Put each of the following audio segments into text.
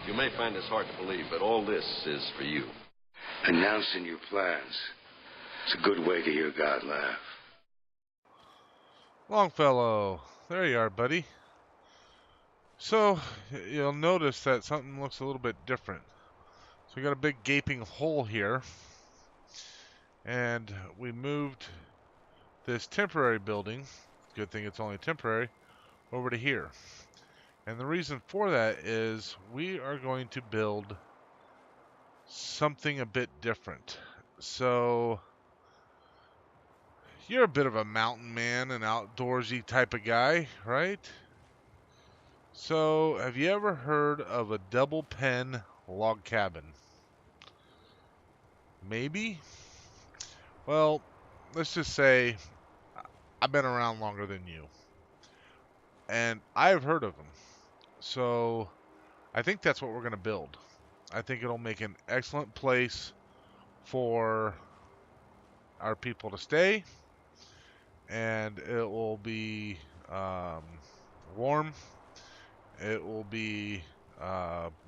You may find this hard to believe, but all this is for you. Announcing your plans. It's a good way to hear God laugh. Longfellow, there you are, buddy. So, you'll notice that something looks a little bit different. So we got a big gaping hole here. And we moved this temporary building, good thing it's only temporary, over to here. And the reason for that is we are going to build something a bit different. So, you're a bit of a mountain man, an outdoorsy type of guy, right? So, have you ever heard of a double pen log cabin? Maybe? Well, let's just say I've been around longer than you. And I've heard of them. So, I think that's what we're going to build. I think it'll make an excellent place for our people to stay. And it will be warm. It will be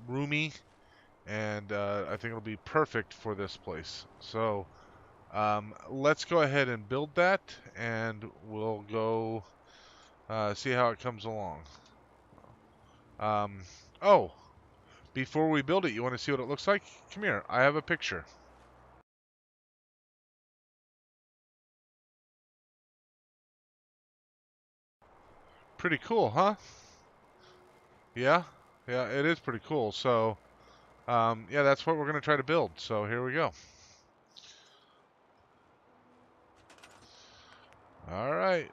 roomy. And I think it'll be perfect for this place. So let's go ahead and build that, and we'll go see how it comes along. Oh, before we build it, you want to see what it looks like? Come here, I have a picture. Pretty cool, huh? Yeah, it is pretty cool. So, yeah, that's what we're going to try to build. So here we go. All right.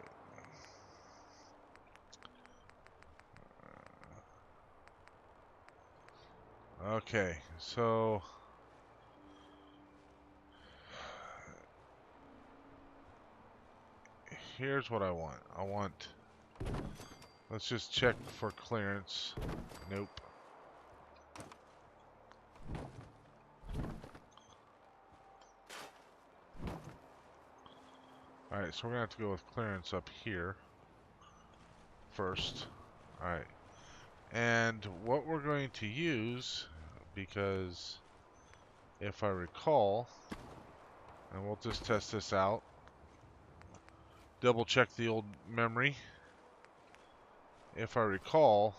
Okay, so here's what I want. Let's just check for clearance. Nope. Alright, so we're going to have to go with clearance up here first. Alright. And what we're going to use, because if I recall, and we'll just test this out, double check the old memory. If I recall,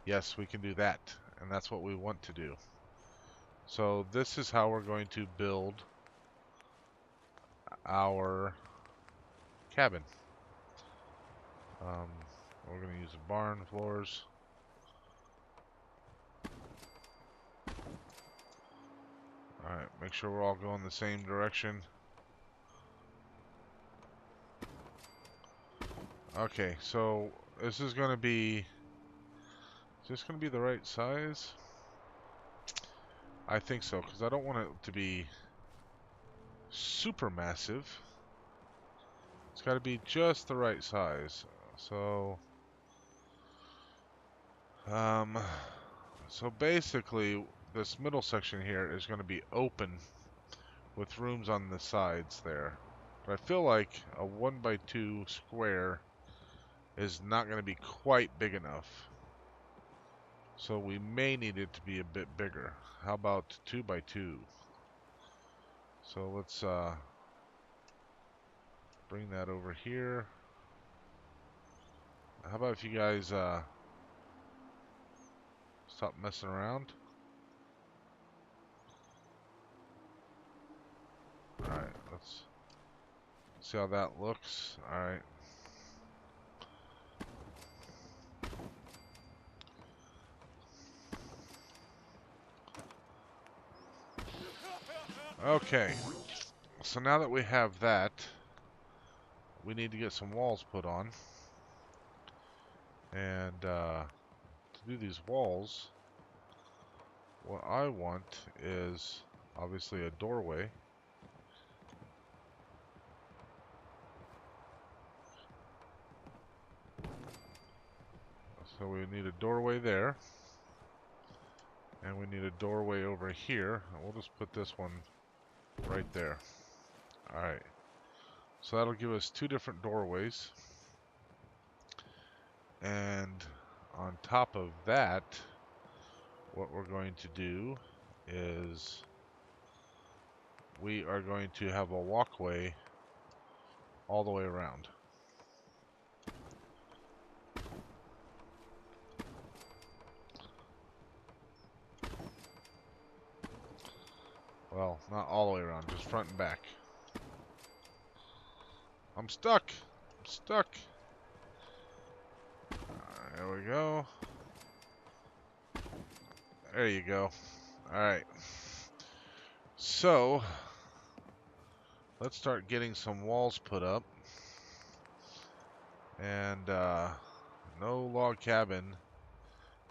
yes, we can do that. And that's what we want to do. So this is how we're going to build our cabin. We're going to use the barn floors. Alright, make sure we're all going the same direction. Okay, so this is going to be... Is this going to be the right size? I think so, because I don't want it to be super massive. It's got to be just the right size. So... So basically, this middle section here is going to be open with rooms on the sides there. But I feel like a 1x2 square is not going to be quite big enough. So we may need it to be a bit bigger. How about 2x2? So let's bring that over here. How about if you guys stop messing around? Alright, let's see how that looks. Alright. Okay, so now that we have that, we need to get some walls put on. And to do these walls, what I want is obviously a doorway. So we need a doorway there. And we need a doorway over here. And we'll just put this one right there. Alright. So that'll give us two different doorways. And on top of that, what we're going to do is we are going to have a walkway all the way around. Well, not all the way around, just front and back. I'm stuck. I'm stuck. There we go. There you go. Alright. So, let's start getting some walls put up. And, no log cabin.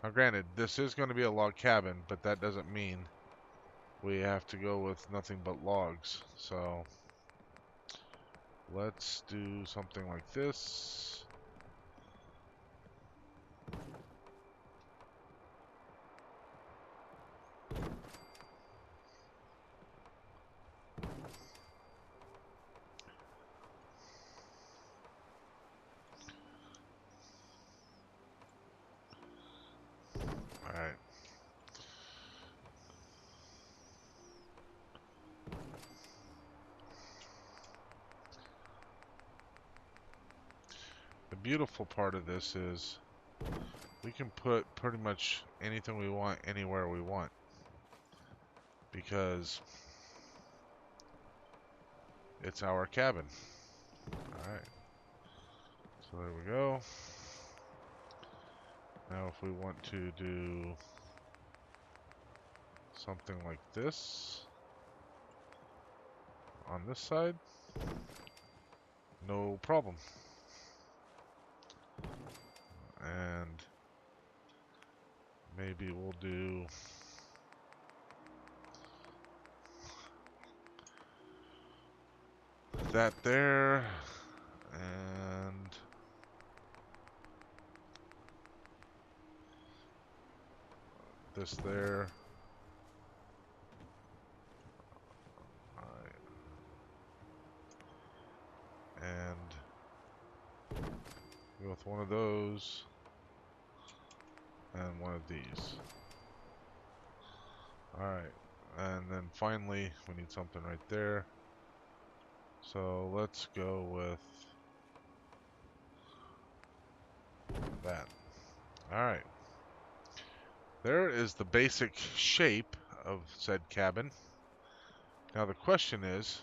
Now, granted, this is going to be a log cabin, but that doesn't mean we have to go with nothing but logs. So, let's do something like this. Alright. The beautiful part of this is we can put pretty much anything we want anywhere we want, because it's our cabin. Alright. So there we go. Now if we want to do something like this on this side, no problem. And maybe we'll do that there, and this there. Alright. And go with one of those and one of these. Alright. And then finally, we need something right there. So let's go with that. Alright. There is the basic shape of said cabin. Now the question is,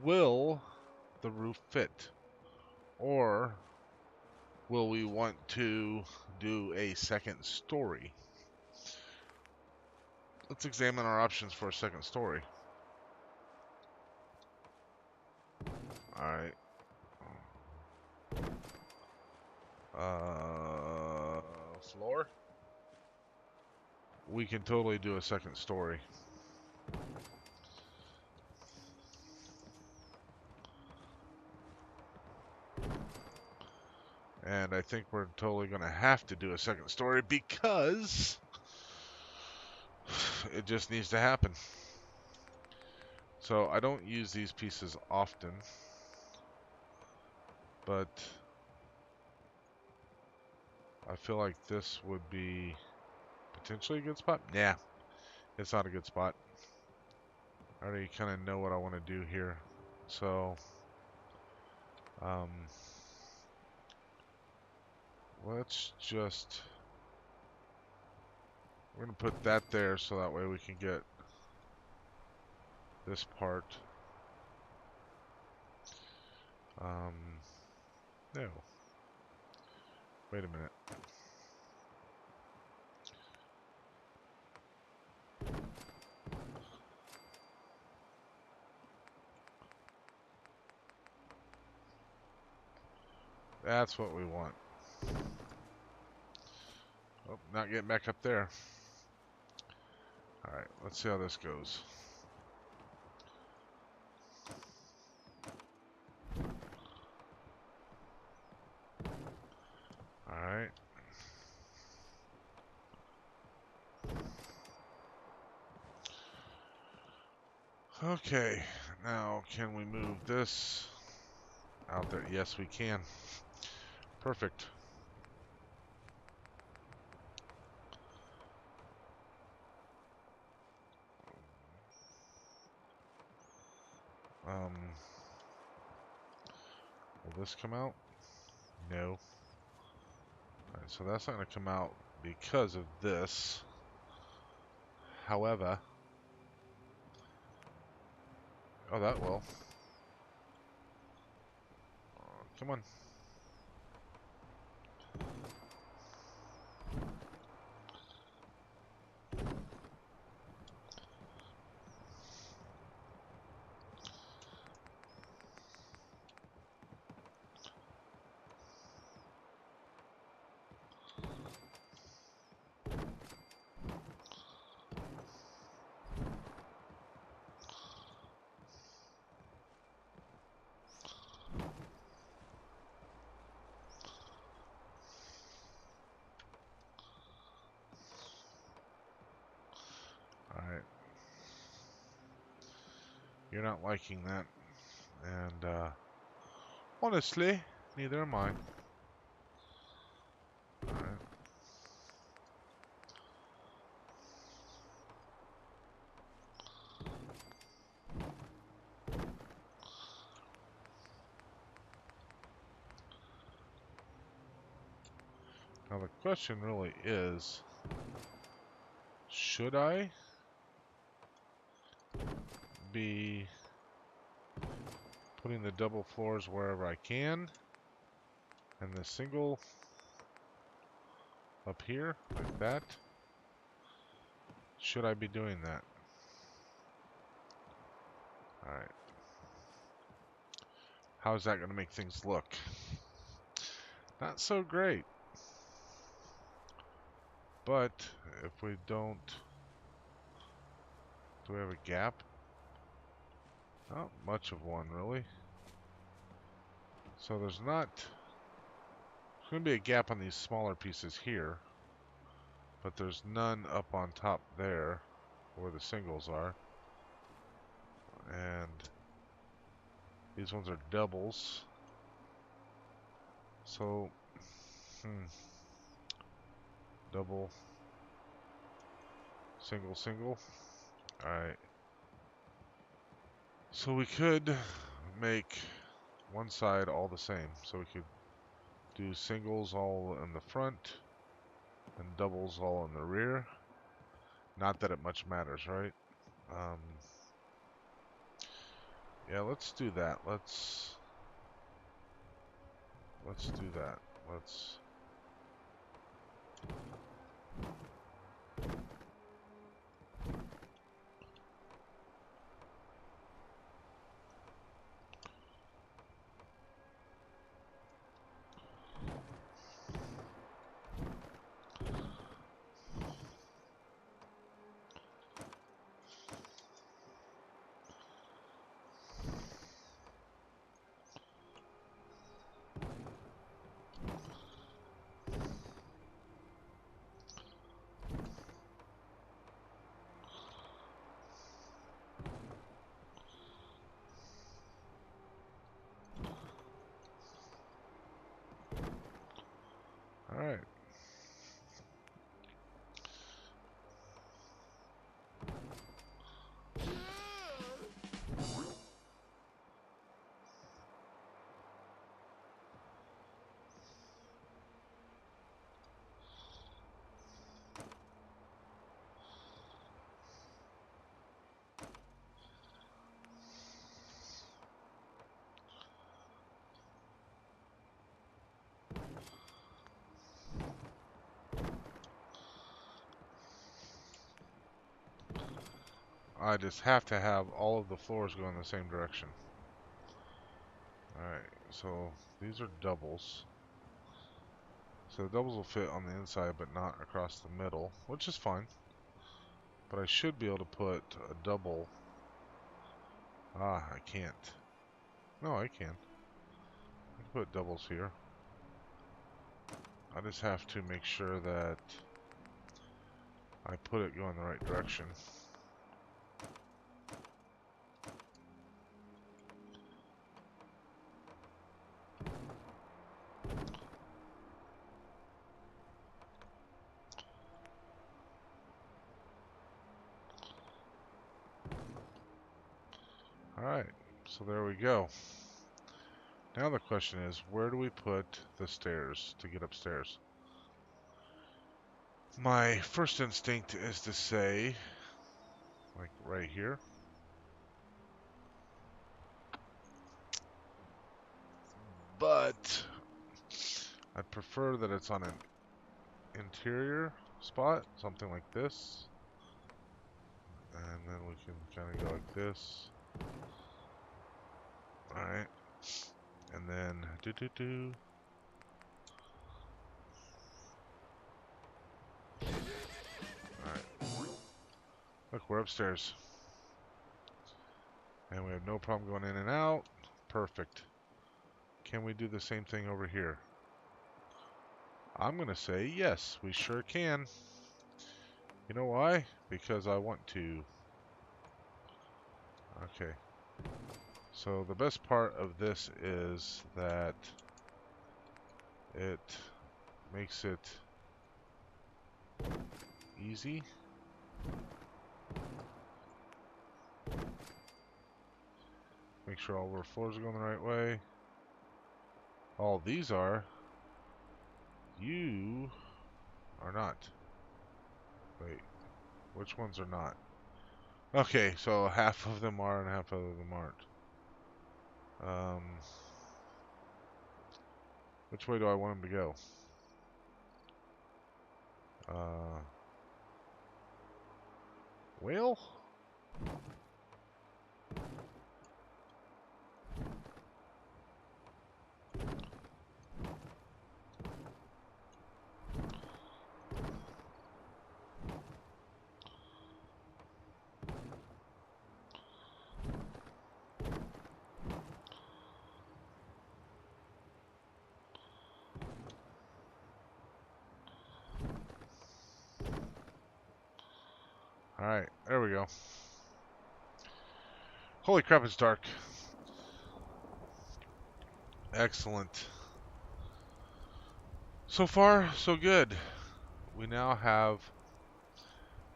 will the roof fit? Or will we want to do a second story? Let's examine our options for a second story. Alright. Floor? We can totally do a second story. And I think we're totally going to have to do a second story because it just needs to happen. So I don't use these pieces often, but I feel like this would be potentially a good spot. Yeah, it's not a good spot. I already kind of know what I want to do here. So, let's just, we're going to put that there so that way we can get this part. No. Wait a minute. That's what we want. Oh, not getting back up there. Alright, let's see how this goes. Alright. Okay, now can we move this out there? Yes, we can. Perfect. Will this come out? No. Alright, so that's not going to come out because of this. However, oh, that will. Come on. Alright. You're not liking that. And, honestly, neither am I. Alright. Now the question really is, should I be putting the double floors wherever I can, and the single up here, like that? Should I be doing that? Alright. How's that going to make things look? Not so great. But, if we don't... Do we have a gap? Not much of one, really. So there's not... There's going to be a gap on these smaller pieces here. But there's none up on top there, where the singles are. And these ones are doubles. So, double, single, single. Alright. So we could make one side all the same. So we could do singles all in the front and doubles all in the rear. Not that it much matters, right? Yeah, let's do that. Let's do that. Let's... Alright. I just have to have all of the floors go in the same direction. Alright, so these are doubles. So the doubles will fit on the inside but not across the middle, which is fine. But I should be able to put a double. Ah, I can't. No, I can. I can put doubles here. I just have to make sure that I put it going the right direction. Alright, So there we go. Now the question is, where do we put the stairs to get upstairs? My first instinct is to say, like right here. But I'd prefer that it's on an interior spot, something like this. And then we can kind of go like this. Alright. And then do. Alright. Look, we're upstairs. And we have no problem going in and out. Perfect. Can we do the same thing over here? I'm going to say yes, we sure can. You know why? Because I want to. Okay. So the best part of this is that it makes it easy. Make sure all of our floors are going the right way. All these are. You are not. Wait, which ones are not? Okay, so half of them are and half of them aren't. Which way do I want them to go? Well? Alright, there we go. Holy crap, it's dark. Excellent. So far, so good. We now have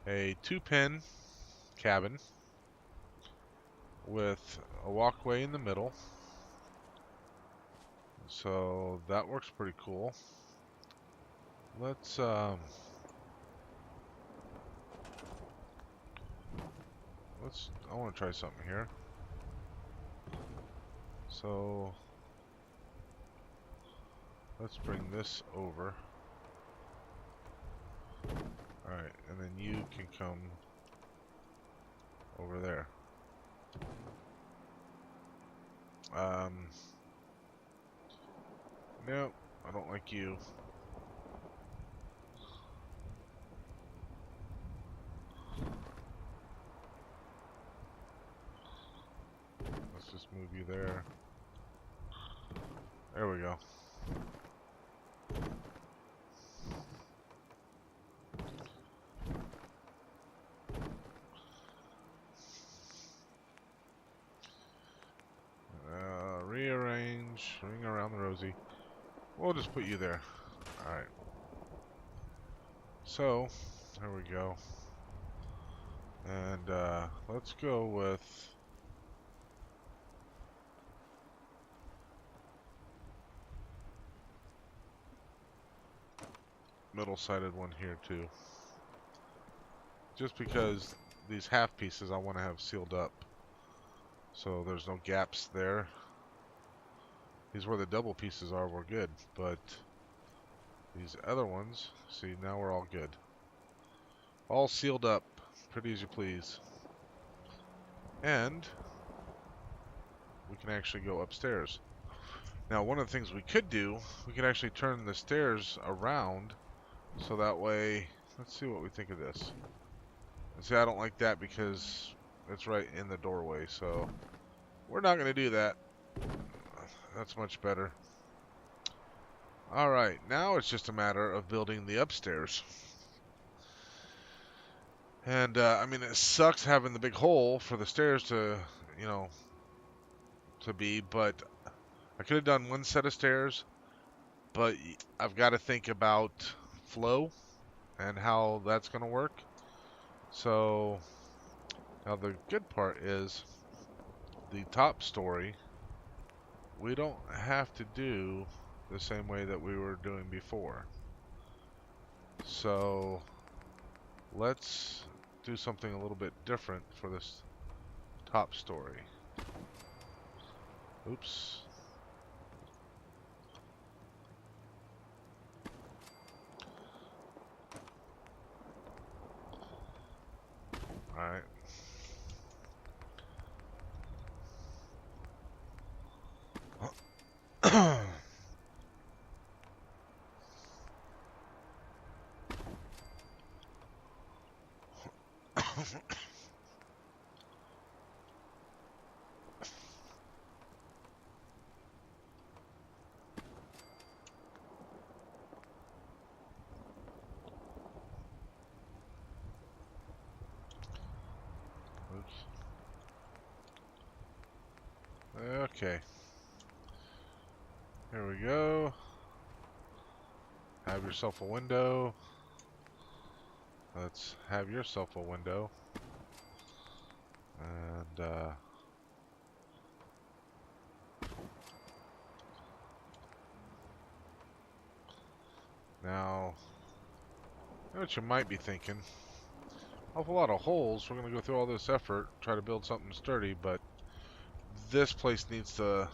a 2-pin cabin with a walkway in the middle. So that works pretty cool. Let's I want to try something here. So let's bring this over. Alright, and then you can come over there. Nope, I don't like you. Let's just move you there. There we go. Rearrange, ring around the rosy. We'll just put you there. Alright. So, there we go. And let's go with middle-sided one here too. Just because these half pieces I want to have sealed up. So there's no gaps there. These where the double pieces are, we're good. But these other ones, see, now we're all good. All sealed up, pretty as you please. And we can actually go upstairs. Now, one of the things we could do, we could actually turn the stairs around, so that way, let's see what we think of this. And see, I don't like that because it's right in the doorway, so we're not going to do that. That's much better. Alright, now it's just a matter of building the upstairs. And, I mean, it sucks having the big hole for the stairs to, you know, to be, but I could have done one set of stairs, but I've got to think about flow and how that's going to work. So, now the good part is the top story, we don't have to do the same way that we were doing before. So let's do something a little bit different for this top story. Oops. Alright. Oops. Okay. Here we go. Have yourself a window. Let's have yourself a window. And, now, you know what you might be thinking? Awful lot of holes. We're going to go through all this effort, try to build something sturdy, but this place needs to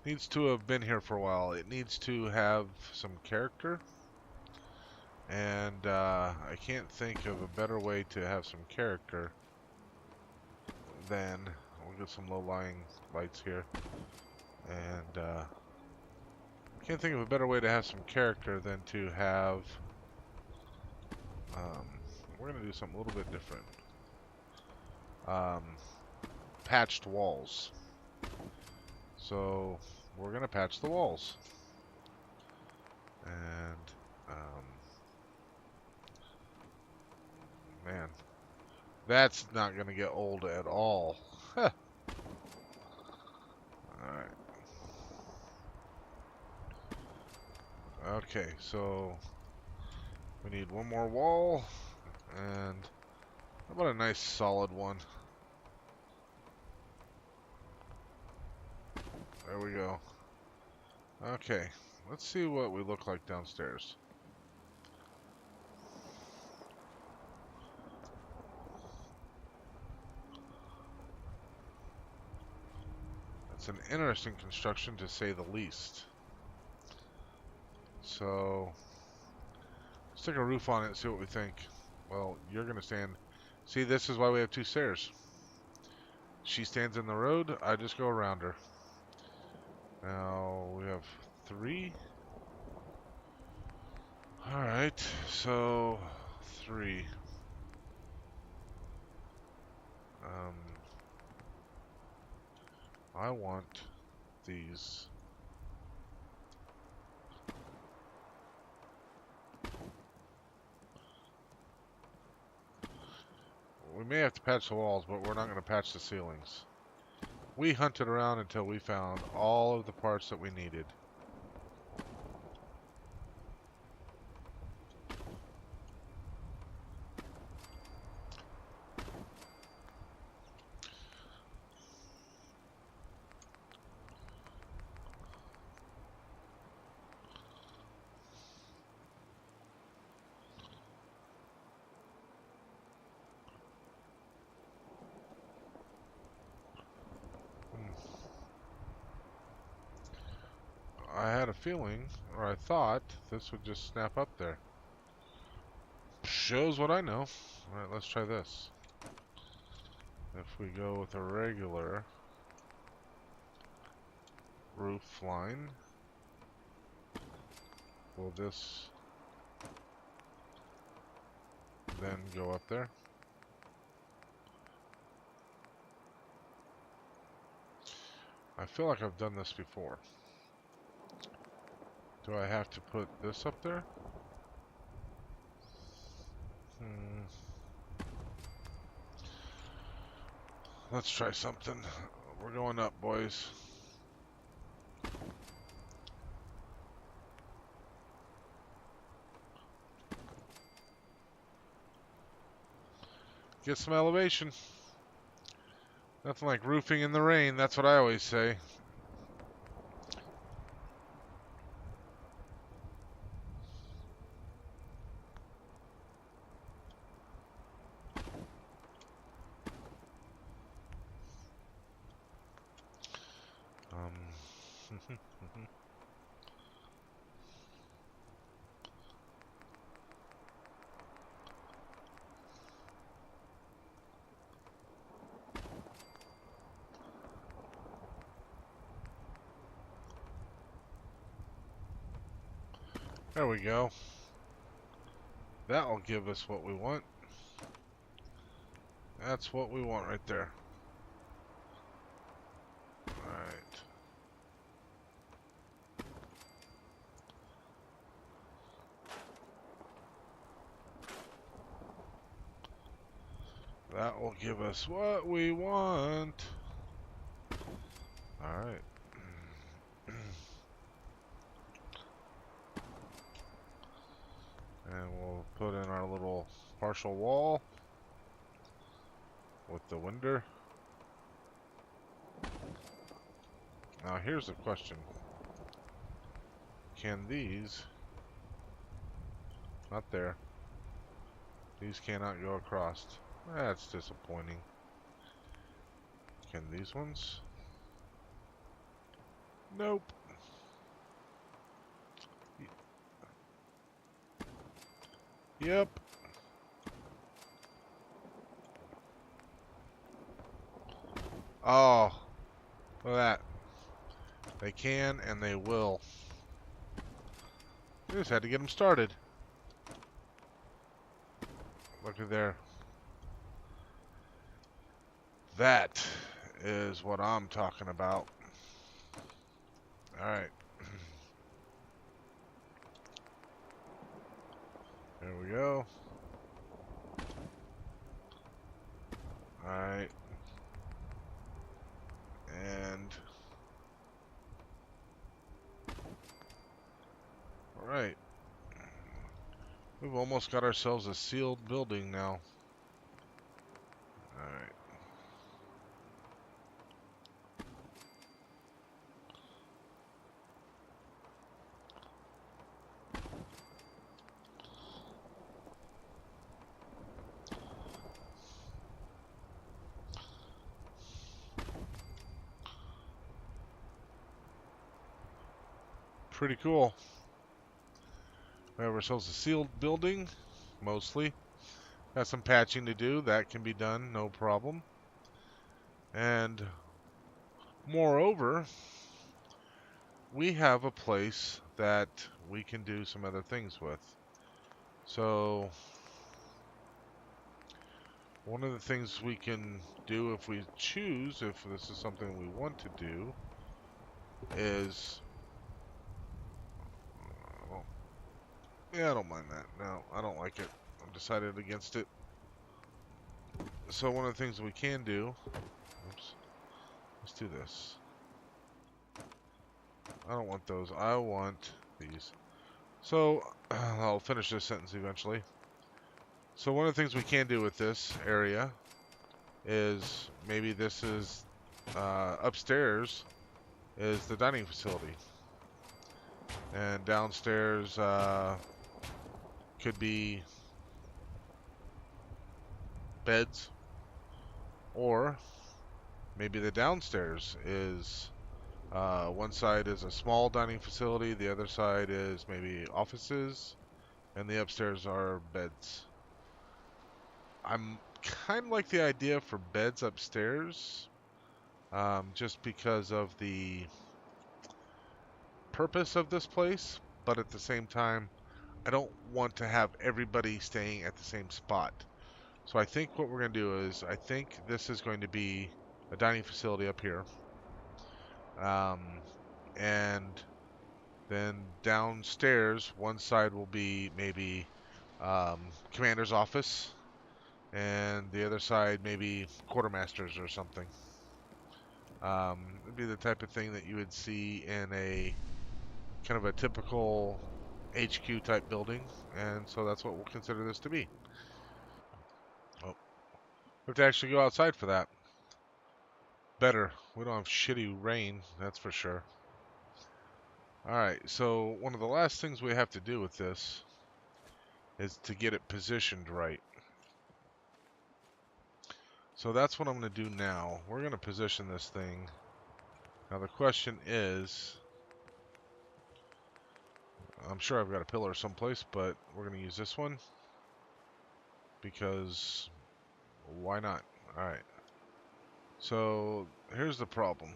have been here for a while. It needs to have some character, and I can't think of a better way to have some character than, we'll get some low-lying lights here, and I can't think of a better way to have some character than to have, we're going to do something a little bit different. Patched walls. So we're going to patch the walls. And, man, that's not going to get old at all. Alright. Okay, so we need one more wall, and how about a nice solid one? There we go. Okay, let's see what we look like downstairs. It's an interesting construction, to say the least. So let's stick a roof on it and see what we think. Well, you're going to stand. See, this is why we have two stairs. She stands in the road, I just go around her. Now we have 3. Alright, so 3. I want these. We may have to patch the walls, but we're not going to patch the ceilings. We hunted around until we found all of the parts that we needed. I had a feeling, or I thought, this would just snap up there. Shows what I know. Alright, let's try this. If we go with a regular roof line, will this then go up there? I feel like I've done this before. Do I have to put this up there? Let's try something. We're going up, boys. Get some elevation. Nothing like roofing in the rain, that's what I always say. There we go. That'll give us what we want. That's what we want right there. Alright. That will give us what we want. Alright. And we'll put in our little partial wall with the window. Now here's the question. Can these... Not there. These cannot go across. That's disappointing. Can these ones? Nope. Yep. Oh, look at that. They can and they will. We just had to get them started. Look at there. That is what I'm talking about. Alright. There we go. Alright. And... Alright. We've almost got ourselves a sealed building now. Alright. Pretty cool. We have ourselves a sealed building, mostly. Got some patching to do. That can be done, no problem. And moreover, we have a place that we can do some other things with. So one of the things we can do if we choose, if this is something we want to do, is... Yeah, I don't mind that. No, I don't like it. I've decided against it. So one of the things we can do... Oops. Let's do this. I don't want those. I want these. So, I'll finish this sentence eventually. So one of the things we can do with this area is maybe this is upstairs is the dining facility. And downstairs could be beds, or maybe the downstairs is one side is a small dining facility, the other side is maybe offices, and the upstairs are beds. I'm kind of like the idea for beds upstairs, just because of the purpose of this place, but at the same time, I don't want to have everybody staying at the same spot. So I think what we're going to do is, I think this is going to be a dining facility up here. And then downstairs, one side will be maybe commander's office, and the other side maybe quartermaster's or something. It'd be the type of thing that you would see in a kind of a typical HQ type building, and so that's what we'll consider this to be. Oh, we have to actually go outside for that. better. We don't have shitty rain, that's for sure. Alright, so one of the last things we have to do with this is to get it positioned right. So that's what I'm going to do now. We're going to position this thing. Now the question is, I'm sure I've got a pillar someplace, but we're going to use this one because why not? Alright. So here's the problem.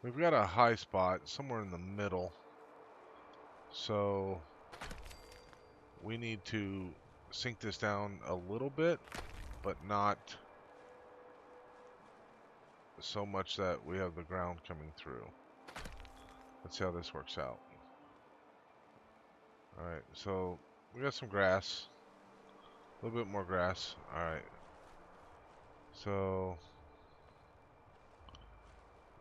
We've got a high spot somewhere in the middle. So we need to sink this down a little bit, but not so much that we have the ground coming through. Let's see how this works out. Alright, so we got some grass. A little bit more grass. Alright. So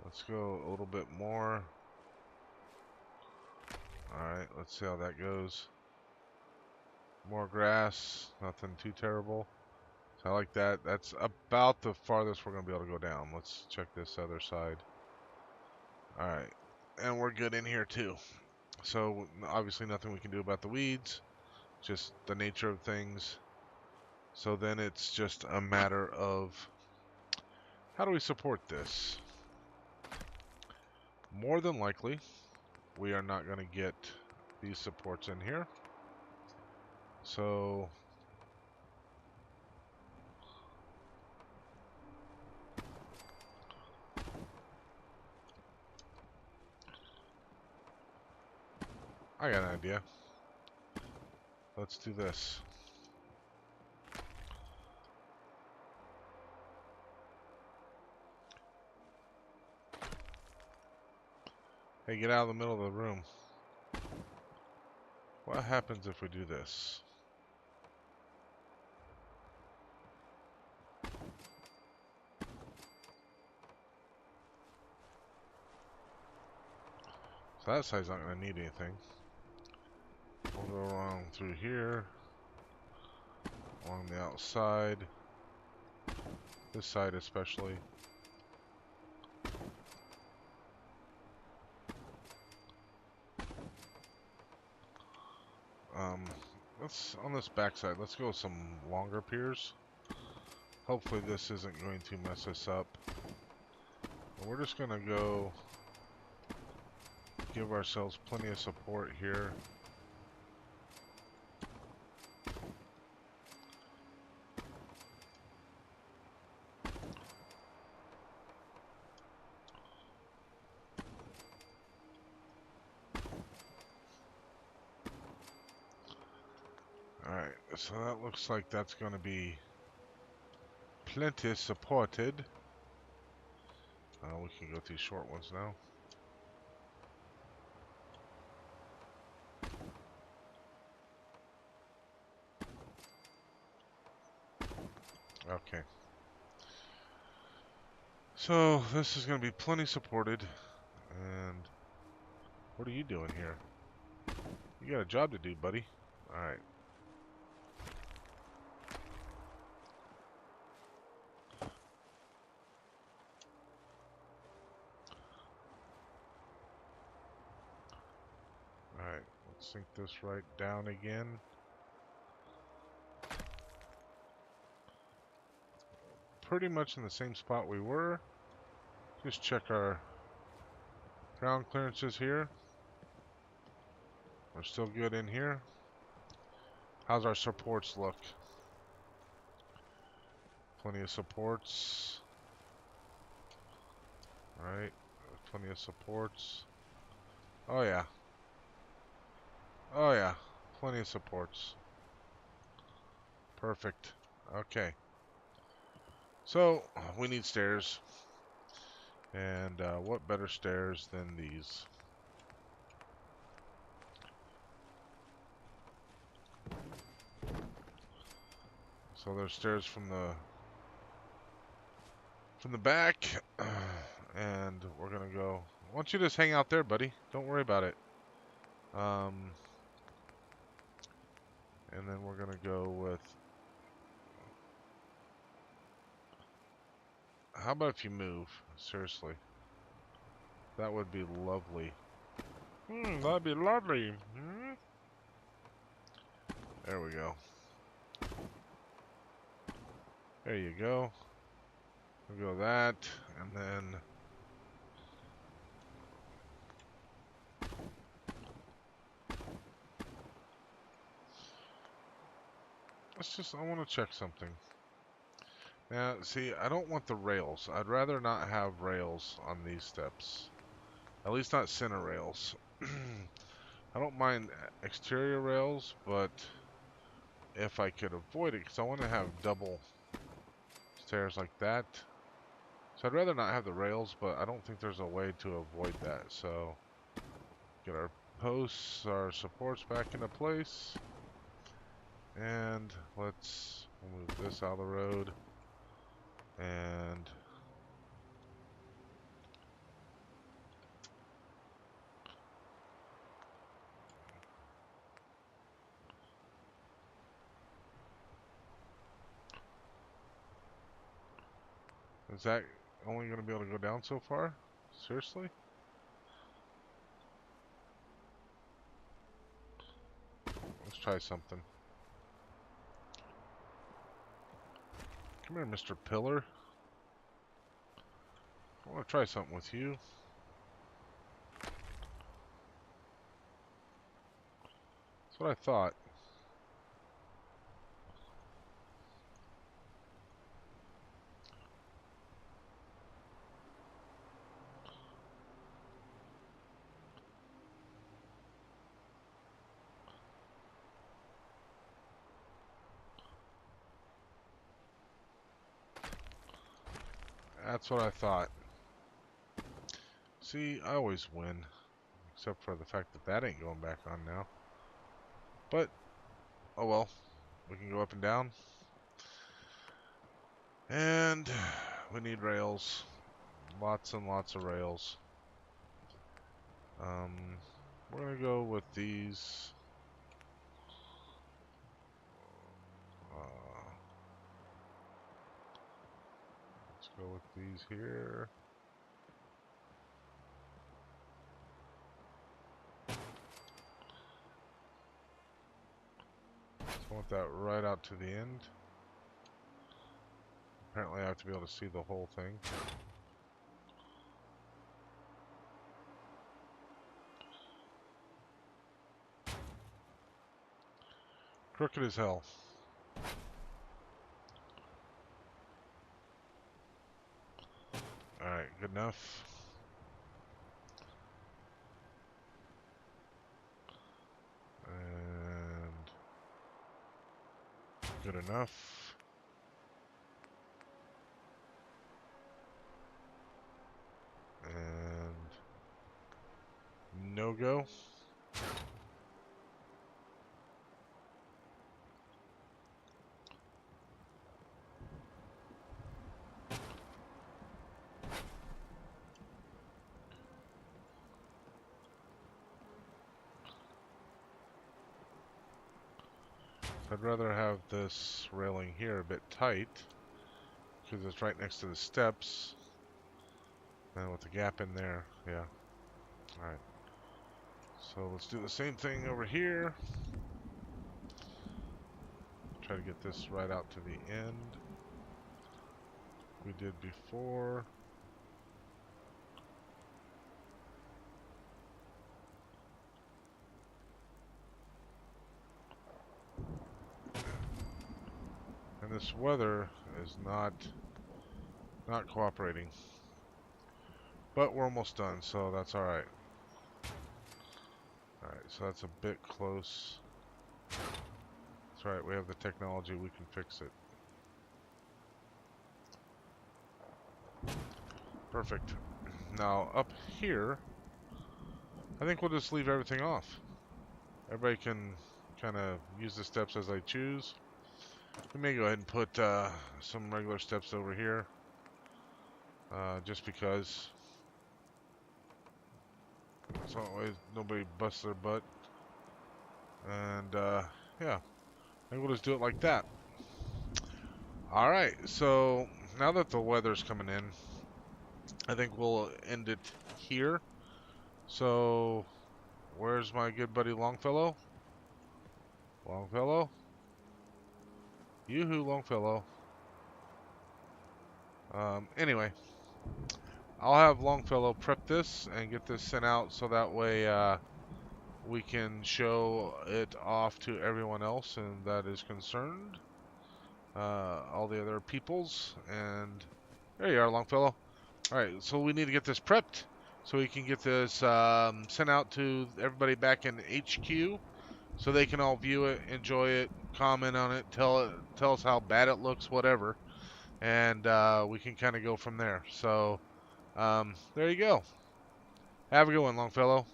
let's go a little bit more. Alright, let's see how that goes. More grass. Nothing too terrible. So I like that. That's about the farthest we're going to be able to go down. Let's check this other side. Alright. And we're good in here too. So obviously nothing we can do about the weeds. Just the nature of things. So then it's just a matter of how do we support this? More than likely, we are not going to get these supports in here. So I got an idea. Let's do this. Hey, get out of the middle of the room. What happens if we do this? So that side's not going to need anything. We'll go along through here. Along the outside. This side especially. Let's on this back side, let's go with some longer piers. Hopefully this isn't going to mess us up. And we're just going to go give ourselves plenty of support here. Alright, so that looks like that's going to be plenty supported. We can go through short ones now. Okay. So this is going to be plenty supported. And what are you doing here? You got a job to do, buddy. Alright. Alright, let's sink this right down again. Pretty much in the same spot we were. Just check our ground clearances here. We're still good in here. How's our supports look? Plenty of supports. Alright, plenty of supports. Oh yeah. Oh yeah, plenty of supports. Perfect. Okay. So, we need stairs. And what better stairs than these? So there's stairs from the back, and we're gonna go. Why don't you just hang out there, buddy? Don't worry about it. And then we're gonna go with. how about if you move? Seriously. That would be lovely. That'd be lovely. There we go. There you go. We'll go that, and then... I want to check something. Now, see, I don't want the rails. I'd rather not have rails on these steps. At least not center rails. I don't mind exterior rails, but if I could avoid it, because I want to have double stairs like that. So I'd rather not have the rails, but I don't think there's a way to avoid that. So get our posts, our supports back into place. And let's move this out of the road. And is that only going to be able to go down so far? Seriously? Let's try something. Come here, Mr. Pillar. I want to try something with you. That's what I thought. That's what I thought. See, I always win. Except for the fact that that ain't going back on now. But, oh well. We can go up and down. And we need rails. Lots and lots of rails. We're going to go with these. Let's go with these here. I want that right out to the end. Apparently I have to be able to see the whole thing. Crooked as hell. Alright, good enough. And good enough. And no go. I'd rather have this railing here a bit tight because it's right next to the steps. And with the gap in there, yeah. Alright. So let's do the same thing over here. Try to get this right out to the end. We did before. And this weather is not cooperating. But we're almost done, so that's alright. Alright, so that's a bit close. That's right, we have the technology, we can fix it. Perfect. Now, up here, I think we'll just leave everything off. Everybody can kind of use the steps as they choose. We may go ahead and put some regular steps over here. Just because. So nobody busts their butt. And, yeah. I think we'll just do it like that. Alright, so now that the weather's coming in, I think we'll end it here. So, where's my good buddy Longfellow? Longfellow? Yoo-hoo, Longfellow. Anyway, I'll have Longfellow prep this and get this sent out so that way we can show it off to everyone else and that is concerned. All the other peoples. And there you are, Longfellow. Alright, so we need to get this prepped so we can get this sent out to everybody back in HQ so they can all view it, enjoy it, comment on it, tell us how bad it looks, whatever. And we can kind of go from there. So, there you go. Have a good one, Longfellow.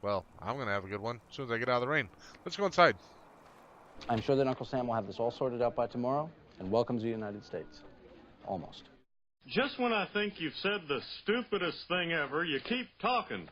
Well, I'm going to have a good one as soon as I get out of the rain. Let's go inside. I'm sure that Uncle Sam will have this all sorted out by tomorrow and welcomes the United States. Almost. Just when I think you've said the stupidest thing ever, you keep talking.